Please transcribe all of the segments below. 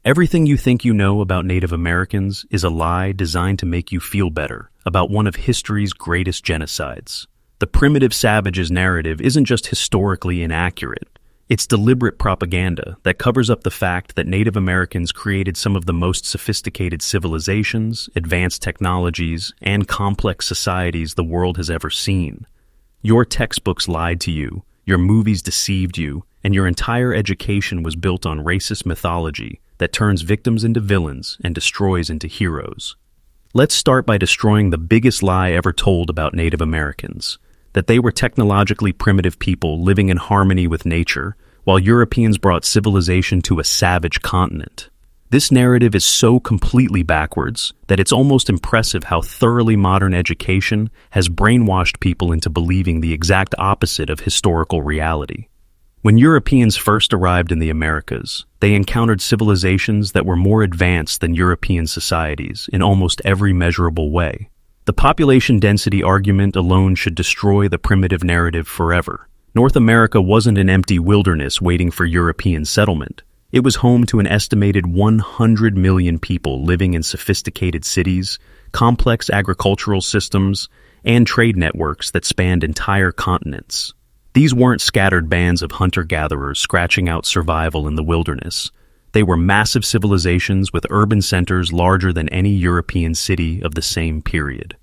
Everything you think you know about Native Americans is a lie designed to make you feel better about one of history's greatest genocides. The primitive savages narrative isn't just historically inaccurate. It's deliberate propaganda that covers up the fact that Native Americans created some of the most sophisticated civilizations, advanced technologies, and complex societies the world has ever seen. Your textbooks lied to you, your movies deceived you, and your entire education was built on racist mythology that turns victims into villains and destroys into heroes. Let's start by destroying the biggest lie ever told about Native Americans, that they were technologically primitive people living in harmony with nature, while Europeans brought civilization to a savage continent. This narrative is so completely backwards that it's almost impressive how thoroughly modern education has brainwashed people into believing the exact opposite of historical reality. When Europeans first arrived in the Americas, they encountered civilizations that were more advanced than European societies in almost every measurable way. The population density argument alone should destroy the primitive narrative forever. North America wasn't an empty wilderness waiting for European settlement. It was home to an estimated 100 million people living in sophisticated cities, complex agricultural systems, and trade networks that spanned entire continents. These weren't scattered bands of hunter-gatherers scratching out survival in the wilderness. They were massive civilizations with urban centers larger than any European city of the same period.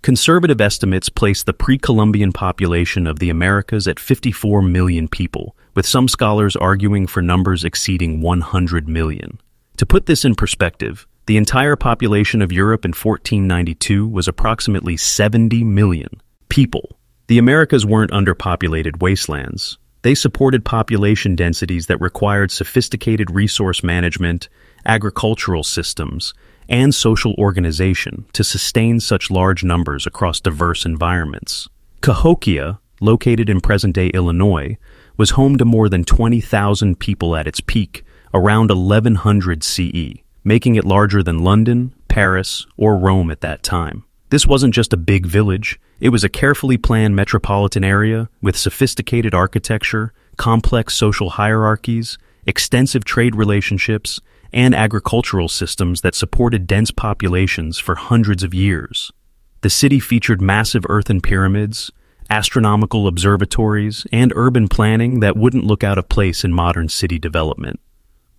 Conservative estimates place the pre-Columbian population of the Americas at 54 million people, with some scholars arguing for numbers exceeding 100 million. To put this in perspective, the entire population of Europe in 1492 was approximately 70 million people. The Americas weren't underpopulated wastelands. They supported population densities that required sophisticated resource management, agricultural systems, and social organization to sustain such large numbers across diverse environments. Cahokia, located in present-day Illinois, was home to more than 20,000 people at its peak, around 1100 CE, making it larger than London, Paris, or Rome at that time. This wasn't just a big village, it was a carefully planned metropolitan area with sophisticated architecture, complex social hierarchies, extensive trade relationships, and agricultural systems that supported dense populations for hundreds of years. The city featured massive earthen pyramids, astronomical observatories, and urban planning that wouldn't look out of place in modern city development.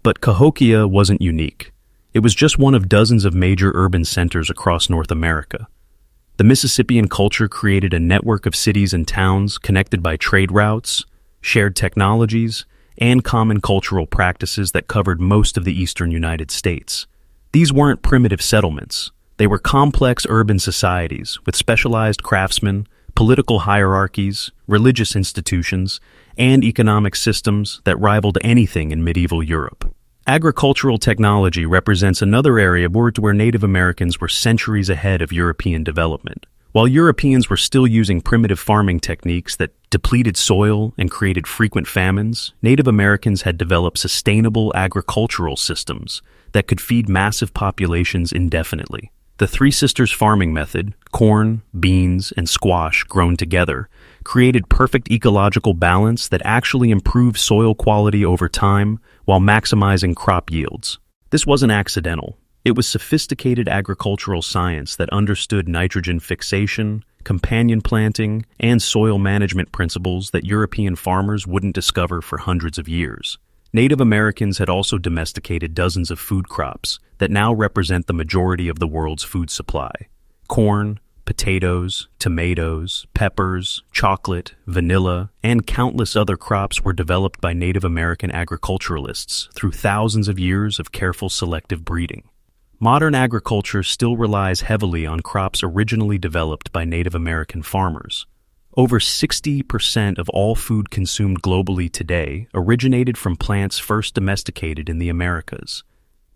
But Cahokia wasn't unique. It was just one of dozens of major urban centers across North America. The Mississippian culture created a network of cities and towns connected by trade routes, shared technologies, and common cultural practices that covered most of the eastern United States. These weren't primitive settlements. They were complex urban societies with specialized craftsmen, political hierarchies, religious institutions, and economic systems that rivaled anything in medieval Europe. Agricultural technology represents another area where Native Americans were centuries ahead of European development. While Europeans were still using primitive farming techniques that depleted soil and created frequent famines, Native Americans had developed sustainable agricultural systems that could feed massive populations indefinitely. The Three Sisters farming method, corn, beans, and squash grown together, created perfect ecological balance that actually improved soil quality over time while maximizing crop yields. This wasn't accidental. It was sophisticated agricultural science that understood nitrogen fixation, companion planting, and soil management principles that European farmers wouldn't discover for hundreds of years. Native Americans had also domesticated dozens of food crops that now represent the majority of the world's food supply. Corn, potatoes, tomatoes, peppers, chocolate, vanilla, and countless other crops were developed by Native American agriculturalists through thousands of years of careful selective breeding. Modern agriculture still relies heavily on crops originally developed by Native American farmers. Over 60% of all food consumed globally today originated from plants first domesticated in the Americas.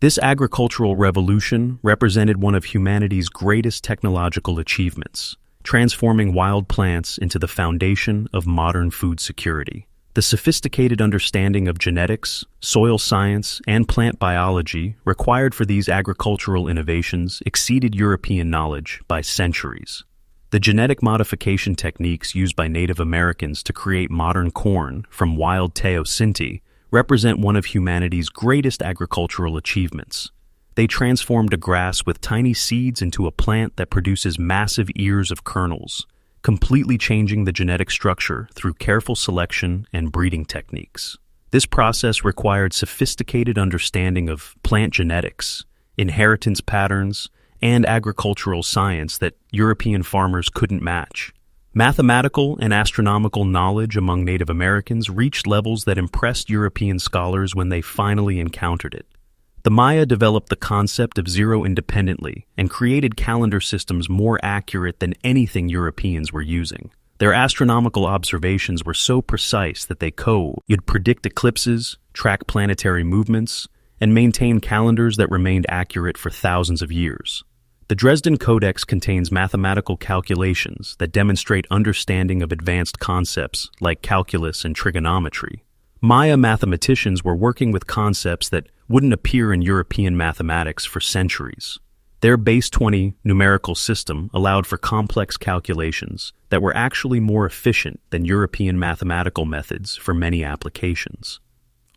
This agricultural revolution represented one of humanity's greatest technological achievements, transforming wild plants into the foundation of modern food security. The sophisticated understanding of genetics, soil science, and plant biology required for these agricultural innovations exceeded European knowledge by centuries. The genetic modification techniques used by Native Americans to create modern corn from wild teosinte represent one of humanity's greatest agricultural achievements. They transformed a grass with tiny seeds into a plant that produces massive ears of kernels, completely changing the genetic structure through careful selection and breeding techniques. This process required sophisticated understanding of plant genetics, inheritance patterns, and agricultural science that European farmers couldn't match. Mathematical and astronomical knowledge among Native Americans reached levels that impressed European scholars when they finally encountered it. The Maya developed the concept of zero independently and created calendar systems more accurate than anything Europeans were using. Their astronomical observations were so precise that they could predict eclipses, track planetary movements, and maintain calendars that remained accurate for thousands of years. The Dresden Codex contains mathematical calculations that demonstrate understanding of advanced concepts like calculus and trigonometry. Maya mathematicians were working with concepts that wouldn't appear in European mathematics for centuries. Their base 20 numerical system allowed for complex calculations that were actually more efficient than European mathematical methods for many applications.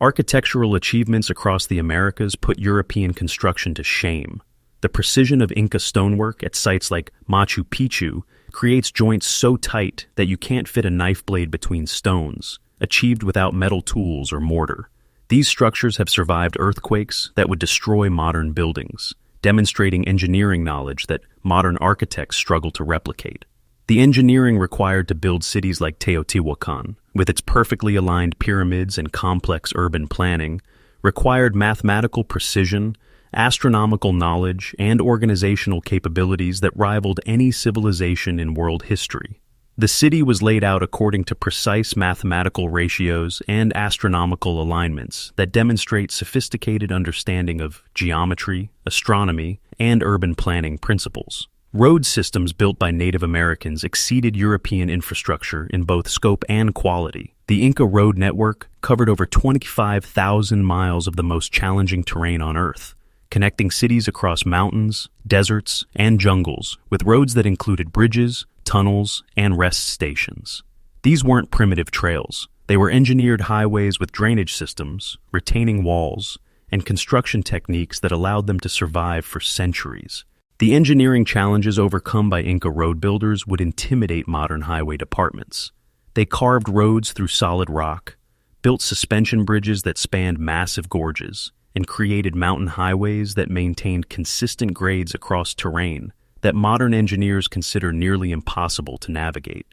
Architectural achievements across the Americas put European construction to shame. The precision of Inca stonework at sites like Machu Picchu creates joints so tight that you can't fit a knife blade between stones, achieved without metal tools or mortar. These structures have survived earthquakes that would destroy modern buildings, demonstrating engineering knowledge that modern architects struggle to replicate. The engineering required to build cities like Teotihuacan, with its perfectly aligned pyramids and complex urban planning, required mathematical precision, astronomical knowledge, and organizational capabilities that rivaled any civilization in world history. The city was laid out according to precise mathematical ratios and astronomical alignments that demonstrate sophisticated understanding of geometry, astronomy, and urban planning principles. Road systems built by Native Americans exceeded European infrastructure in both scope and quality. The Inca road network covered over 25,000 miles of the most challenging terrain on Earth, connecting cities across mountains, deserts, and jungles with roads that included bridges, tunnels, and rest stations. These weren't primitive trails. They were engineered highways with drainage systems, retaining walls, and construction techniques that allowed them to survive for centuries. The engineering challenges overcome by Inca road builders would intimidate modern highway departments. They carved roads through solid rock, built suspension bridges that spanned massive gorges, and created mountain highways that maintained consistent grades across terrain that modern engineers consider nearly impossible to navigate.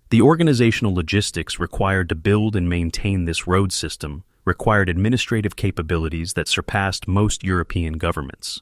The organizational logistics required to build and maintain this road system required administrative capabilities that surpassed most European governments.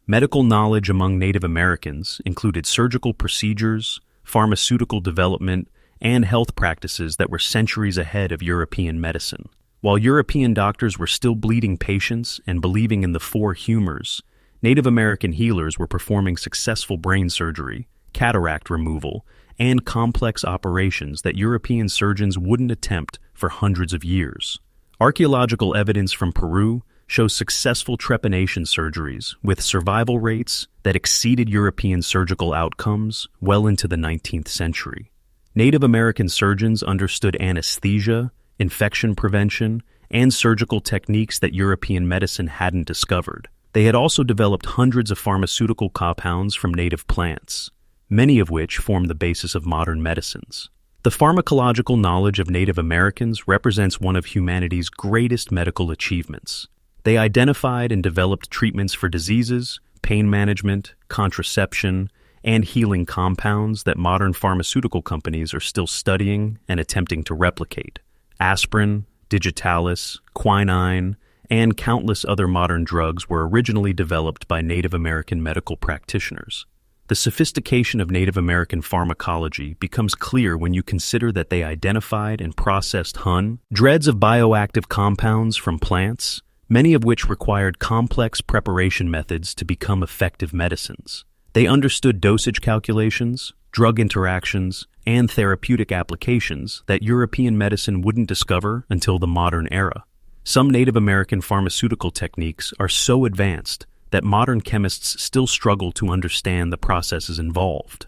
Medical knowledge among Native Americans included surgical procedures, pharmaceutical development, and health practices that were centuries ahead of European medicine. While European doctors were still bleeding patients and believing in the four humors, Native American healers were performing successful brain surgery, cataract removal, and complex operations that European surgeons wouldn't attempt for hundreds of years. Archaeological evidence from Peru shows successful trepanation surgeries with survival rates that exceeded European surgical outcomes well into the 19th century. Native American surgeons understood anesthesia, infection prevention, and surgical techniques that European medicine hadn't discovered. They had also developed hundreds of pharmaceutical compounds from native plants, many of which form the basis of modern medicines. The pharmacological knowledge of Native Americans represents one of humanity's greatest medical achievements. They identified and developed treatments for diseases, pain management, contraception, and healing compounds that modern pharmaceutical companies are still studying and attempting to replicate. Aspirin, digitalis, quinine, and countless other modern drugs were originally developed by Native American medical practitioners. The sophistication of Native American pharmacology becomes clear when you consider that they identified and processed hundreds of bioactive compounds from plants, many of which required complex preparation methods to become effective medicines. They understood dosage calculations, drug interactions, and therapeutic applications that European medicine wouldn't discover until the modern era. Some Native American pharmaceutical techniques are so advanced that modern chemists still struggle to understand the processes involved.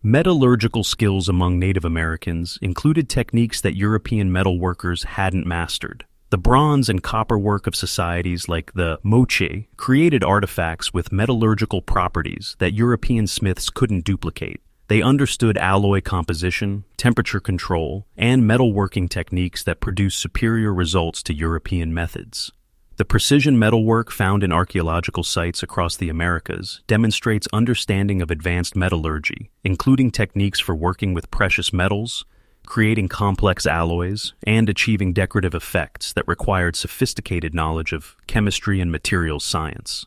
Metallurgical skills among Native Americans included techniques that European metal workers hadn't mastered. The bronze and copper work of societies like the Moche created artifacts with metallurgical properties that European smiths couldn't duplicate. They understood alloy composition, temperature control, and metalworking techniques that produced superior results to European methods. The precision metalwork found in archaeological sites across the Americas demonstrates understanding of advanced metallurgy, including techniques for working with precious metals, creating complex alloys, and achieving decorative effects that required sophisticated knowledge of chemistry and materials science.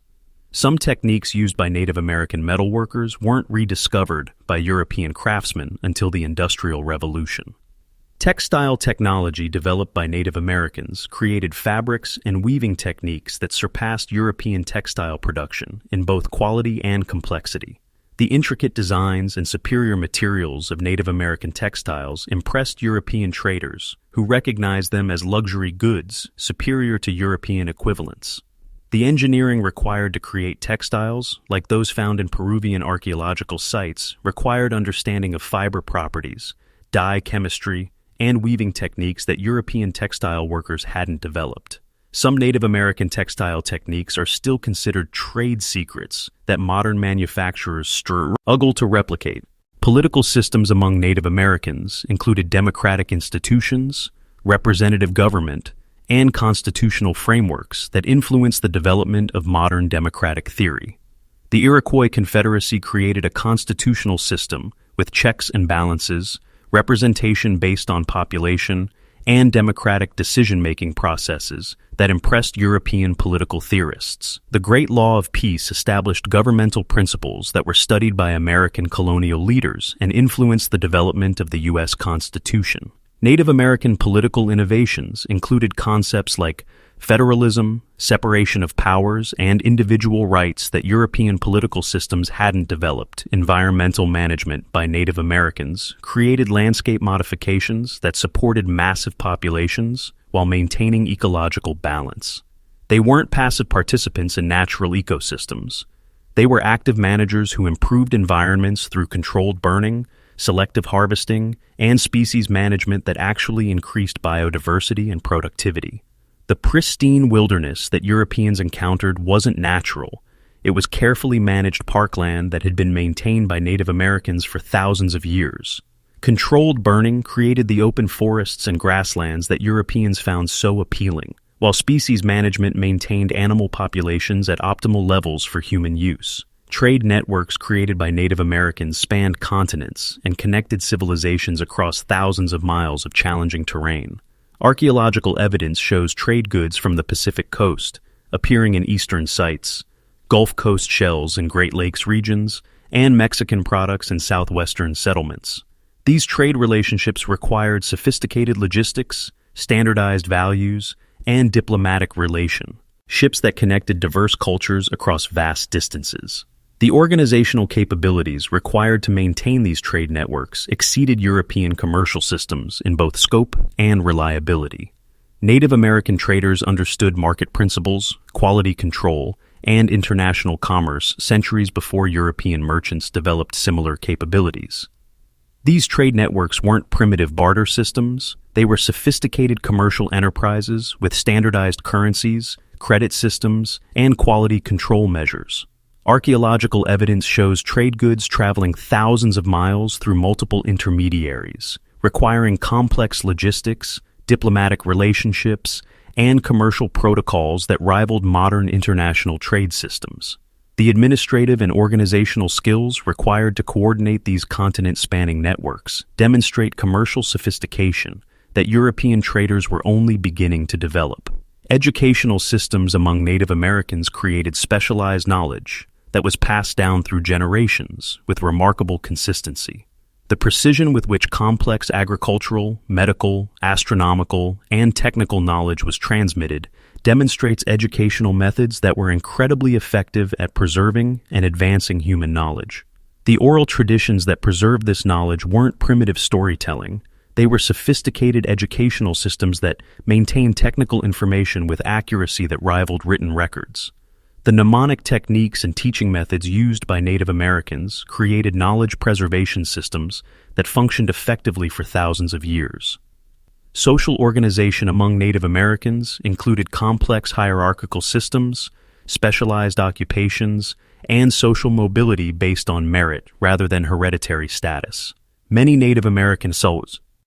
Some techniques used by Native American metalworkers weren't rediscovered by European craftsmen until the Industrial Revolution. Textile technology developed by Native Americans created fabrics and weaving techniques that surpassed European textile production in both quality and complexity. The intricate designs and superior materials of Native American textiles impressed European traders, who recognized them as luxury goods superior to European equivalents. The engineering required to create textiles, like those found in Peruvian archaeological sites, required understanding of fiber properties, dye chemistry, and weaving techniques that European textile workers hadn't developed. Some Native American textile techniques are still considered trade secrets that modern manufacturers struggle to replicate. Political systems among Native Americans included democratic institutions, representative government, and constitutional frameworks that influenced the development of modern democratic theory. The Iroquois Confederacy created a constitutional system with checks and balances, representation based on population, and democratic decision-making processes that impressed European political theorists. The Great Law of Peace established governmental principles that were studied by American colonial leaders and influenced the development of the U.S. Constitution. Native American political innovations included concepts like federalism, separation of powers, and individual rights that European political systems hadn't developed. Environmental management by Native Americans created landscape modifications that supported massive populations while maintaining ecological balance. They weren't passive participants in natural ecosystems. They were active managers who improved environments through controlled burning, selective harvesting, and species management that actually increased biodiversity and productivity. The pristine wilderness that Europeans encountered wasn't natural. It was carefully managed parkland that had been maintained by Native Americans for thousands of years. Controlled burning created the open forests and grasslands that Europeans found so appealing, while species management maintained animal populations at optimal levels for human use. Trade networks created by Native Americans spanned continents and connected civilizations across thousands of miles of challenging terrain. Archaeological evidence shows trade goods from the Pacific coast, appearing in eastern sites, Gulf Coast shells in Great Lakes regions, and Mexican products in southwestern settlements. These trade relationships required sophisticated logistics, standardized values, and diplomatic relation, ships that connected diverse cultures across vast distances. The organizational capabilities required to maintain these trade networks exceeded European commercial systems in both scope and reliability. Native American traders understood market principles, quality control, and international commerce centuries before European merchants developed similar capabilities. These trade networks weren't primitive barter systems. They were sophisticated commercial enterprises with standardized currencies, credit systems, and quality control measures. Archaeological evidence shows trade goods traveling thousands of miles through multiple intermediaries, requiring complex logistics, diplomatic relationships, and commercial protocols that rivaled modern international trade systems. The administrative and organizational skills required to coordinate these continent-spanning networks demonstrate commercial sophistication that European traders were only beginning to develop. Educational systems among Native Americans created specialized knowledge that was passed down through generations with remarkable consistency. The precision with which complex agricultural, medical, astronomical, and technical knowledge was transmitted demonstrates educational methods that were incredibly effective at preserving and advancing human knowledge. The oral traditions that preserved this knowledge weren't primitive storytelling. They were sophisticated educational systems that maintained technical information with accuracy that rivaled written records. The mnemonic techniques and teaching methods used by Native Americans created knowledge preservation systems that functioned effectively for thousands of years. Social organization among Native Americans included complex hierarchical systems, specialized occupations, and social mobility based on merit rather than hereditary status. Many Native American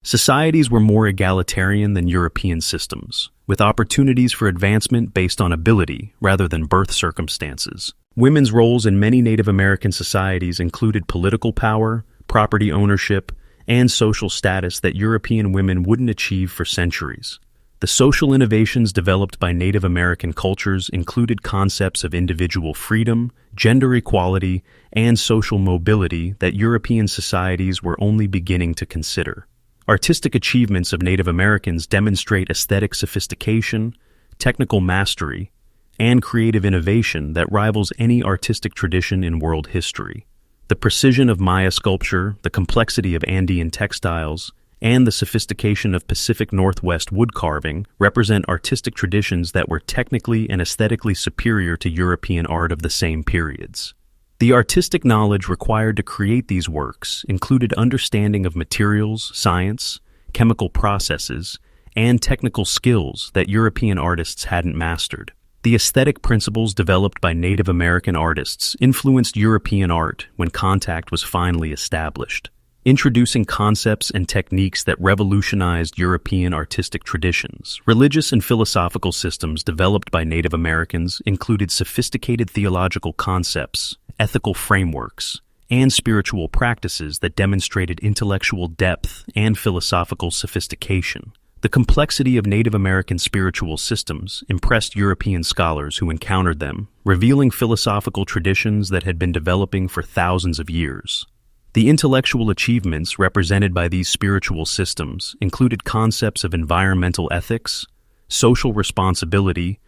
societies were more egalitarian than European systems, with opportunities for advancement based on ability rather than birth circumstances. Women's roles in many Native American societies included political power, property ownership, and social status that European women wouldn't achieve for centuries. The social innovations developed by Native American cultures included concepts of individual freedom, gender equality, and social mobility that European societies were only beginning to consider. Artistic achievements of Native Americans demonstrate aesthetic sophistication, technical mastery, and creative innovation that rivals any artistic tradition in world history. The precision of Maya sculpture, the complexity of Andean textiles, and the sophistication of Pacific Northwest wood carving represent artistic traditions that were technically and aesthetically superior to European art of the same periods. The artistic knowledge required to create these works included understanding of materials, science, chemical processes, and technical skills that European artists hadn't mastered. The aesthetic principles developed by Native American artists influenced European art when contact was finally established, introducing concepts and techniques that revolutionized European artistic traditions. Religious and philosophical systems developed by Native Americans included sophisticated theological concepts, ethical frameworks, and spiritual practices that demonstrated intellectual depth and philosophical sophistication. The complexity of Native American spiritual systems impressed European scholars who encountered them, revealing philosophical traditions that had been developing for thousands of years. The intellectual achievements represented by these spiritual systems included concepts of environmental ethics, social responsibility,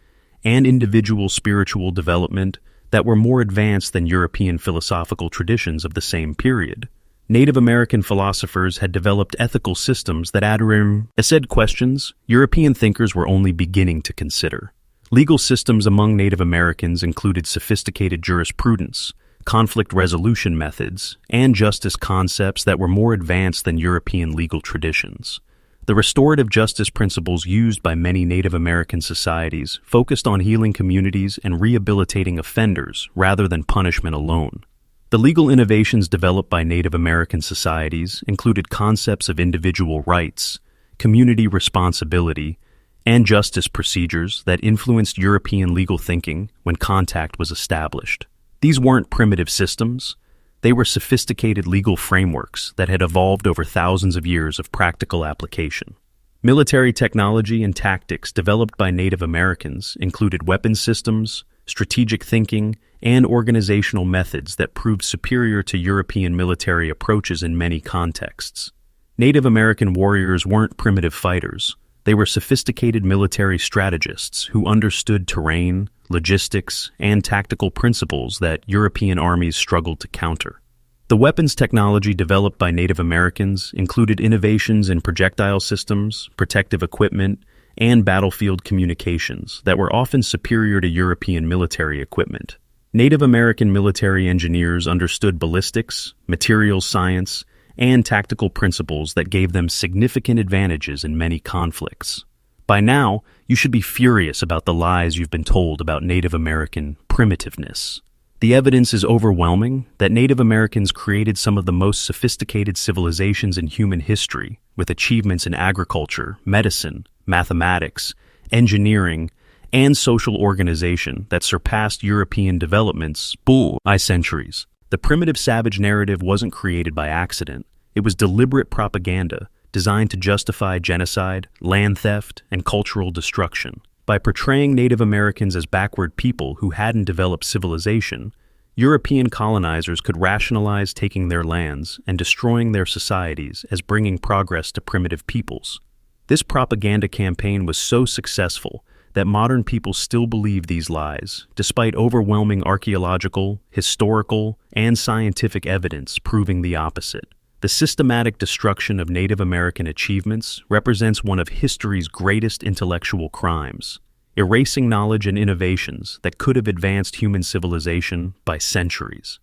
and individual spiritual development that were more advanced than European philosophical traditions of the same period. Native American philosophers had developed ethical systems that answered questions European thinkers were only beginning to consider. Legal systems among Native Americans included sophisticated jurisprudence, conflict resolution methods, and justice concepts that were more advanced than European legal traditions. The restorative justice principles used by many Native American societies focused on healing communities and rehabilitating offenders rather than punishment alone. The legal innovations developed by Native American societies included concepts of individual rights, community responsibility, and justice procedures that influenced European legal thinking when contact was established. These weren't primitive systems. They were sophisticated legal frameworks that had evolved over thousands of years of practical application. Military technology and tactics developed by Native Americans included weapons systems, strategic thinking, and organizational methods that proved superior to European military approaches in many contexts. Native American warriors weren't primitive fighters. They were sophisticated military strategists who understood terrain, logistics, and tactical principles that European armies struggled to counter. The weapons technology developed by Native Americans included innovations in projectile systems, protective equipment, and battlefield communications that were often superior to European military equipment. Native American military engineers understood ballistics, materials science, and tactical principles that gave them significant advantages in many conflicts. By now, you should be furious about the lies you've been told about Native American primitiveness. The evidence is overwhelming that Native Americans created some of the most sophisticated civilizations in human history, with achievements in agriculture, medicine, mathematics, engineering, and social organization that surpassed European developments by centuries. The primitive savage narrative wasn't created by accident. It was deliberate propaganda designed to justify genocide, land theft, and cultural destruction. By portraying Native Americans as backward people who hadn't developed civilization, European colonizers could rationalize taking their lands and destroying their societies as bringing progress to primitive peoples. This propaganda campaign was so successful that modern people still believe these lies, despite overwhelming archaeological, historical, and scientific evidence proving the opposite. The systematic destruction of Native American achievements represents one of history's greatest intellectual crimes, erasing knowledge and innovations that could have advanced human civilization by centuries.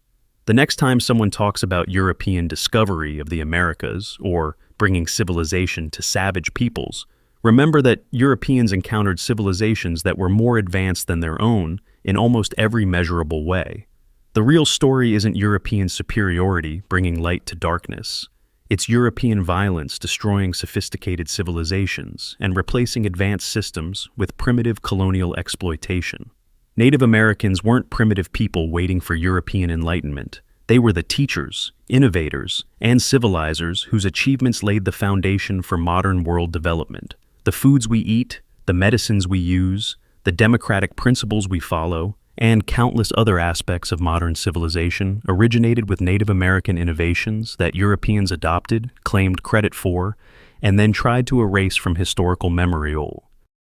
The next time someone talks about European discovery of the Americas or bringing civilization to savage peoples, remember that Europeans encountered civilizations that were more advanced than their own in almost every measurable way. The real story isn't European superiority bringing light to darkness. It's European violence destroying sophisticated civilizations and replacing advanced systems with primitive colonial exploitation. Native Americans weren't primitive people waiting for European enlightenment. They were the teachers, innovators, and civilizers whose achievements laid the foundation for modern world development. The foods we eat, the medicines we use, the democratic principles we follow, and countless other aspects of modern civilization originated with Native American innovations that Europeans adopted, claimed credit for, and then tried to erase from historical memory.